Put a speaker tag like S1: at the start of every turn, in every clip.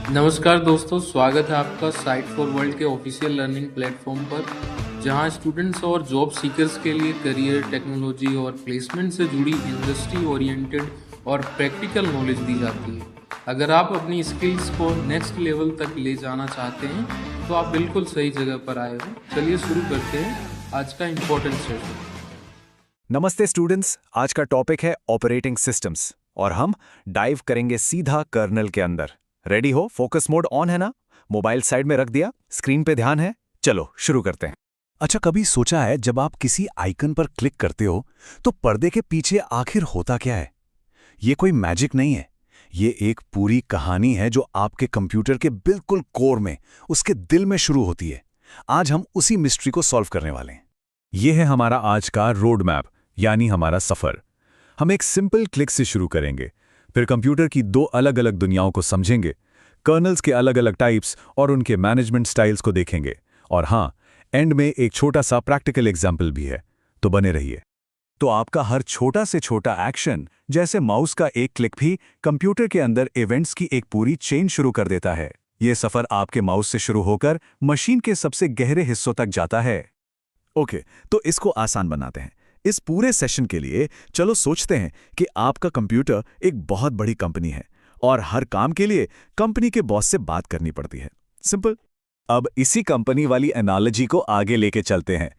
S1: नमस्कार दोस्तों, स्वागत है आपका साइट फॉर वर्ल्ड के ऑफिशियल लर्निंग प्लेटफॉर्म पर, जहां स्टूडेंट्स और जॉब सीकर्स के लिए करियर, टेक्नोलॉजी और प्लेसमेंट से जुड़ी इंडस्ट्री ओरिएंटेड और प्रैक्टिकल नॉलेज दी जाती है। अगर आप अपनी स्किल्स को नेक्स्ट लेवल तक ले जाना चाहते हैं तो आप बिल्कुल सही जगह पर आए हो। चलिए शुरू करते हैं आज का इम्पोर्टेंट सेशन।
S2: नमस्ते स्टूडेंट्स, आज का टॉपिक है ऑपरेटिंग सिस्टम्स और हम डाइव करेंगे सीधा कर्नल के अंदर। रेडी हो? फोकस मोड ऑन है ना? मोबाइल साइड में रख दिया? स्क्रीन पे ध्यान है? चलो शुरू करते हैं। अच्छा, कभी सोचा है जब आप किसी आइकन पर क्लिक करते हो तो पर्दे के पीछे आखिर होता क्या है? ये कोई मैजिक नहीं है, ये एक पूरी कहानी है जो आपके कंप्यूटर के बिल्कुल कोर में, उसके दिल में शुरू होती है। आज हम उसी मिस्ट्री को सॉल्व करने वाले हैं। ये है हमारा आज का रोड मैप, यानी हमारा सफर। हम एक सिंपल क्लिक से शुरू करेंगे, फिर कंप्यूटर की दो अलग अलग दुनियाओं को समझेंगे, कर्नल्स के अलग अलग टाइप्स और उनके मैनेजमेंट स्टाइल्स को देखेंगे, और हाँ, एंड में एक छोटा सा प्रैक्टिकल एग्जाम्पल भी है। तो बने रहिए। तो आपका हर छोटा से छोटा एक्शन, जैसे माउस का एक क्लिक, भी कंप्यूटर के अंदर इवेंट्स की एक पूरी चेन शुरू कर देता है। ये सफर आपके माउस से शुरू होकर मशीन के सबसे गहरे हिस्सों तक जाता है। ओके, तो इसको आसान बनाते हैं। इस पूरे सेशन के लिए चलो सोचते हैं कि आपका कंप्यूटर एक बहुत बड़ी कंपनी है और हर काम के लिए कंपनी के बॉस से बात करनी पड़ती है। सिंपल। अब इसी कंपनी वाली एनालॉजी को आगे लेके चलते हैं।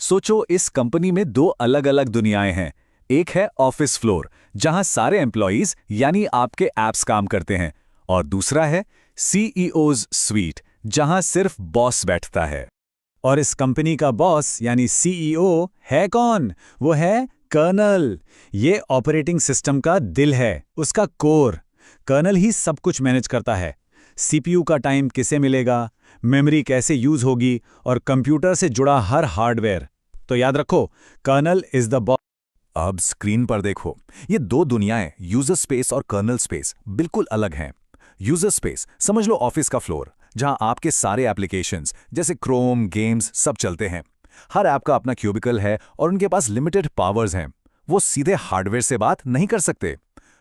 S2: सोचो, इस कंपनी में दो अलग अलग दुनियाएं हैं। एक है ऑफिस फ्लोर, जहां सारे एम्प्लॉयज यानी आपके एप्स काम करते हैं, और दूसरा है सीईओज स्वीट, जहां सिर्फ बॉस बैठता है। और इस कंपनी का बॉस यानी सीईओ है कौन? वो है कर्नल। ये ऑपरेटिंग सिस्टम का दिल है, उसका कोर। कर्नल ही सब कुछ मैनेज करता है। सीपीयू का टाइम किसे मिलेगा, मेमोरी कैसे यूज होगी, और कंप्यूटर से जुड़ा हर हार्डवेयर। तो याद रखो, कर्नल इज द बॉस। अब स्क्रीन पर देखो, ये दो दुनियाएं, यूजर स्पेस और कर्नल स्पेस, बिल्कुल अलग हैं। यूजर स्पेस समझ लो ऑफिस का फ्लोर, जहां आपके सारे एप्लीकेशंस जैसे क्रोम, गेम्स सब चलते हैं। हर ऐप का अपना क्यूबिकल है और उनके पास लिमिटेड पावर्स हैं। वो सीधे हार्डवेयर से बात नहीं कर सकते।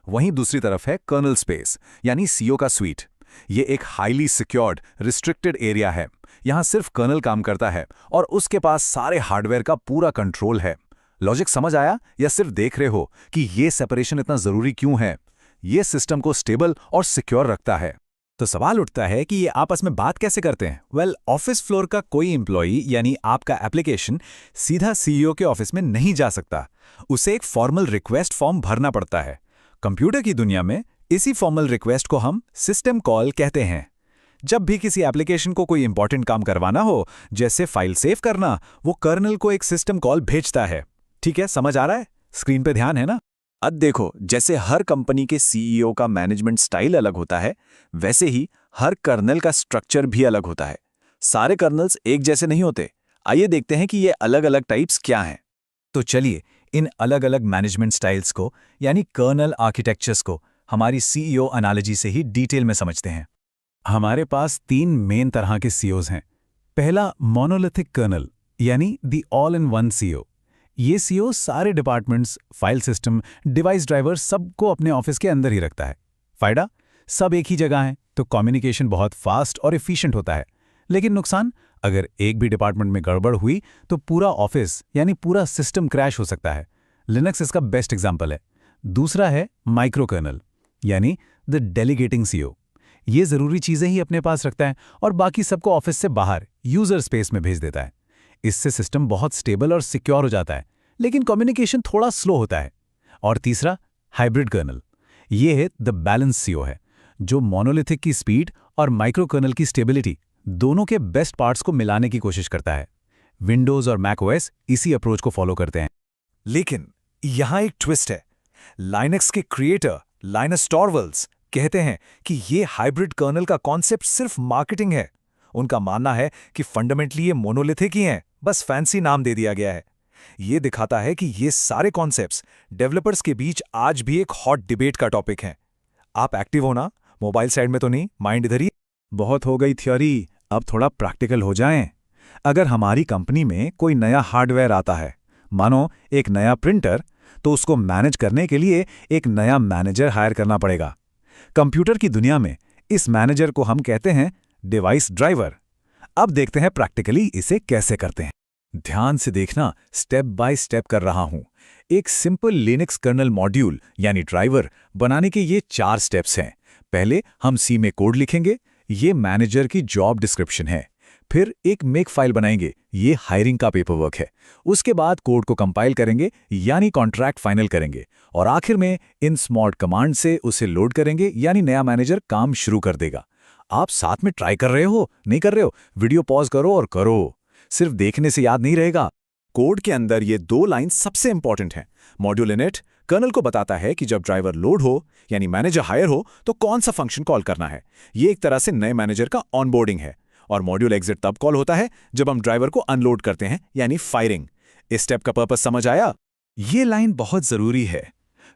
S2: वहीं दूसरी तरफ है कर्नल स्पेस, यानी सीईओ का स्वीट। ये एक हाईली सिक्योर्ड, रिस्ट्रिक्टेड एरिया है। यहां सिर्फ कर्नल काम करता है और उसके पास सारे हार्डवेयर का पूरा कंट्रोल है। लॉजिक समझ आया, या सिर्फ देख रहे हो कि ये सेपरेशन इतना जरूरी क्यों है? ये सिस्टम को स्टेबल और सिक्योर रखता है। तो सवाल उठता है कि ये आपस में बात कैसे करते हैं? ऑफिस फ्लोर का कोई एम्प्लॉई यानी आपका एप्लीकेशन सीधा सीईओ के ऑफिस में नहीं जा सकता। उसे एक फॉर्मल रिक्वेस्ट फॉर्म भरना पड़ता है। कंप्यूटर की दुनिया में इसी फॉर्मल रिक्वेस्ट को हम सिस्टम कॉल कहते हैं। जब भी किसी एप्लीकेशन को कोई इंपॉर्टेंट काम करवाना हो, जैसे फाइल सेव करना, वो कर्नल को एक सिस्टम कॉल भेजता है। ठीक है, समझ आ रहा है? स्क्रीन पे ध्यान है ना? अब देखो, जैसे हर कंपनी के सीईओ का मैनेजमेंट स्टाइल अलग होता है, वैसे ही हर कर्नल का स्ट्रक्चर भी अलग होता है। सारे कर्नल्स एक जैसे नहीं होते। आइए देखते हैं कि ये अलग अलग टाइप्स क्या हैं। तो चलिए, इन अलग अलग मैनेजमेंट स्टाइल्स को, यानी कर्नल आर्किटेक्चर्स को, हमारी सीईओ एनालॉजी से ही डिटेल में समझते हैं। हमारे पास तीन मेन तरह के सीईओज हैं। पहला, मोनोलिथिक कर्नल, यानी the all in one CEO. ये सीईओ सारे departments, file system, device driver सबको अपने ऑफिस के अंदर ही रखता है। फायदा, सब एक ही जगह है तो कम्युनिकेशन बहुत फास्ट और एफिशिएंट होता है। लेकिन नुकसान, अगर एक भी डिपार्टमेंट में गड़बड़ हुई तो पूरा ऑफिस यानी पूरा सिस्टम क्रैश हो सकता है। लिनक्स इसका बेस्ट एग्जाम्पल है। दूसरा है माइक्रो कर्नल, यानी द डेलीगेटिंग सीईओ। ये जरूरी चीजें ही अपने पास रखता है और बाकी सबको ऑफिस से बाहर यूजर स्पेस में भेज देता है। इससे सिस्टम बहुत स्टेबल और सिक्योर हो जाता है, लेकिन कम्युनिकेशन थोड़ा स्लो होता है। और तीसरा, हाइब्रिड कर्नल। ये है द बैलेंस सीईओ है, जो मोनोलिथिक की स्पीड और माइक्रो कर्नल की स्टेबिलिटी दोनों के बेस्ट पार्ट्स को मिलाने की कोशिश करता है। विंडोज और मैक ओएस इसी अप्रोच को फॉलो करते हैं। लेकिन यहां एक ट्विस्ट है। लाइनक्स के क्रिएटर लाइनस टॉरवल्ड्स कहते हैं कि ये हाइब्रिड कर्नल का कॉन्सेप्ट सिर्फ मार्केटिंग है। उनका मानना है कि फंडामेंटली ये मोनोलिथिक ही हैं, बस फैंसी नाम दे दिया गया है। ये दिखाता है कि ये सारे कॉन्सेप्ट्स डेवलपर्स के बीच आज भी एक हॉट डिबेट का टॉपिक हैं। आप एक्टिव हो ना? मोबाइल साइड में तो नहीं, माइंड इधर ही। बहुत हो गई थ्योरी, अब थोड़ा प्रैक्टिकल हो जाएं। अगर हमारी कंपनी में कोई नया हार्डवेयर आता है, मानो एक नया प्रिंटर, तो उसको मैनेज करने के लिए एक नया मैनेजर हायर करना पड़ेगा। कंप्यूटर की दुनिया में इस मैनेजर को हम कहते हैं डिवाइस ड्राइवर। अब देखते हैं प्रैक्टिकली इसे कैसे करते हैं। ध्यान से देखना, स्टेप बाय स्टेप कर रहा हूं। एक सिंपल लिनक्स कर्नल मॉड्यूल यानी ड्राइवर बनाने के ये 4 स्टेप्स हैं। पहले हम सी में कोड लिखेंगे, ये मैनेजर की जॉब डिस्क्रिप्शन है। फिर एक मेक फाइल बनाएंगे, ये हायरिंग का पेपरवर्क है। उसके बाद कोड को कंपाइल करेंगे यानी कॉन्ट्रैक्ट फाइनल करेंगे, और आखिर में इन स्मॉट कमांड से उसे लोड करेंगे यानी नया मैनेजर काम शुरू कर देगा। आप साथ में ट्राई कर रहे हो, नहीं कर रहे हो? वीडियो पॉज करो और करो, सिर्फ देखने से याद नहीं रहेगा। कोड के अंदर ये 2 लाइन सबसे इंपॉर्टेंट हैं। मॉड्यूल इनिट कर्नल को बताता है कि जब ड्राइवर लोड हो यानी मैनेजर हायर हो तो कौन सा फंक्शन कॉल करना है। ये एक तरह से नए मैनेजर का ऑनबोर्डिंग है। और मॉड्यूल एग्जिट तब कॉल होता है जब हम ड्राइवर को अनलोड करते हैं यानी फायरिंग। इस स्टेप का पर्पस समझ आया? ये लाइन बहुत जरूरी है।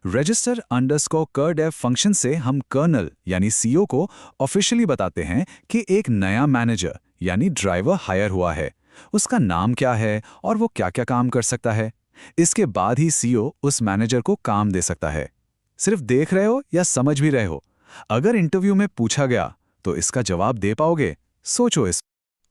S2: रजिस्टर अंडरस्कोर कर फंक्शन से हम कर्नल यानी सीईओ को ऑफिशियली बताते हैं कि एक नया मैनेजर यानी ड्राइवर हायर हुआ है, उसका नाम क्या है और वो क्या क्या काम कर सकता है। इसके बाद ही सीईओ उस मैनेजर को काम दे सकता है। सिर्फ देख रहे हो या समझ भी रहे हो? अगर इंटरव्यू में पूछा गया तो इसका जवाब दे पाओगे? सोचो इस।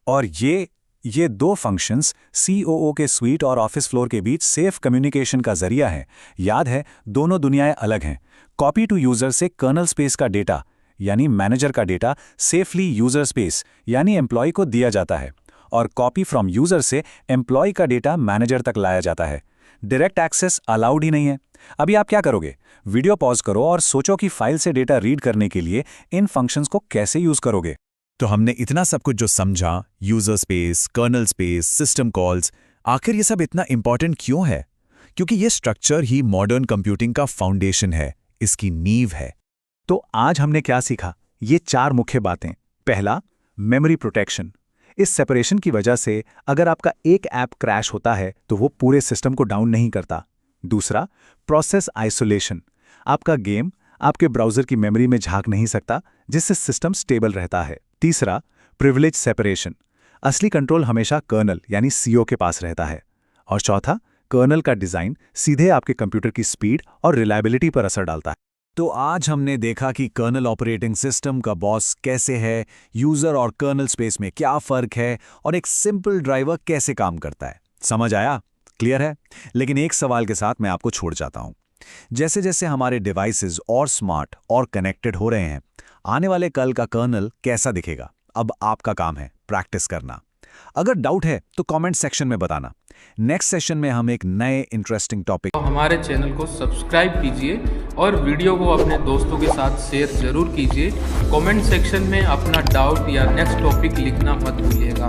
S2: और ये 2 फंक्शंस सीओओ के स्वीट और ऑफिस फ्लोर के बीच सेफ कम्युनिकेशन का जरिया है। याद है, दोनों दुनियाएं अलग हैं। कॉपी टू यूजर से कर्नल स्पेस का डेटा यानी मैनेजर का डेटा सेफली यूजर स्पेस यानी एम्प्लॉय को दिया जाता है, और कॉपी फ्रॉम यूजर से एम्प्लॉय का डेटा मैनेजर तक लाया जाता है। डायरेक्ट एक्सेस अलाउड ही नहीं है। अभी आप क्या करोगे? वीडियो पॉज करो और सोचो कि फाइल से डेटा रीड करने के लिए इन फंक्शंस को कैसे यूज करोगे। तो हमने इतना सब कुछ जो समझा, user space, kernel space, system calls, आखिर ये सब इतना इंपॉर्टेंट क्यों है? क्योंकि ये स्ट्रक्चर ही मॉडर्न कंप्यूटिंग का फाउंडेशन है, इसकी नींव है। तो आज हमने क्या सीखा? ये 4 मुख्य बातें। पहला, मेमोरी प्रोटेक्शन। इस सेपरेशन की वजह से अगर आपका एक ऐप क्रैश होता है तो वो पूरे सिस्टम को डाउन नहीं करता। दूसरा, प्रोसेस आइसोलेशन। आपका गेम आपके ब्राउज़र की मेमोरी में झांक नहीं सकता, जिससे सिस्टम स्टेबल रहता है। तीसरा, प्रिविलेज सेपरेशन। असली कंट्रोल हमेशा कर्नल यानी सीईओ के पास रहता है। और चौथा, कर्नल का डिज़ाइन सीधे आपके कंप्यूटर की स्पीड और रिलायबिलिटी पर असर डालता है। तो आज हमने देखा कि कर्नल ऑपरेटिंग सिस्टम का बॉस कैसे है, यूजर और कर्नल स्पेस में क्या फर्क है, और एक सिंपल ड्राइवर कैसे काम करता है। समझ आया? क्लियर है? लेकिन एक सवाल के साथ मैं आपको छोड़ जाता हूं। जैसे जैसे हमारे डिवाइसेस और स्मार्ट और कनेक्टेड हो रहे हैं, आने वाले कल का कर्नल कैसा दिखेगा? अब आपका काम है प्रैक्टिस करना। अगर डाउट है तो कमेंट सेक्शन में बताना। नेक्स्ट सेशन में हम एक नए इंटरेस्टिंग टॉपिक।
S1: तो हमारे चैनल को सब्सक्राइब कीजिए और वीडियो को अपने दोस्तों के साथ शेयर जरूर कीजिए। कमेंट सेक्शन में अपना डाउट या नेक्स्ट टॉपिक लिखना मत भूलिएगा।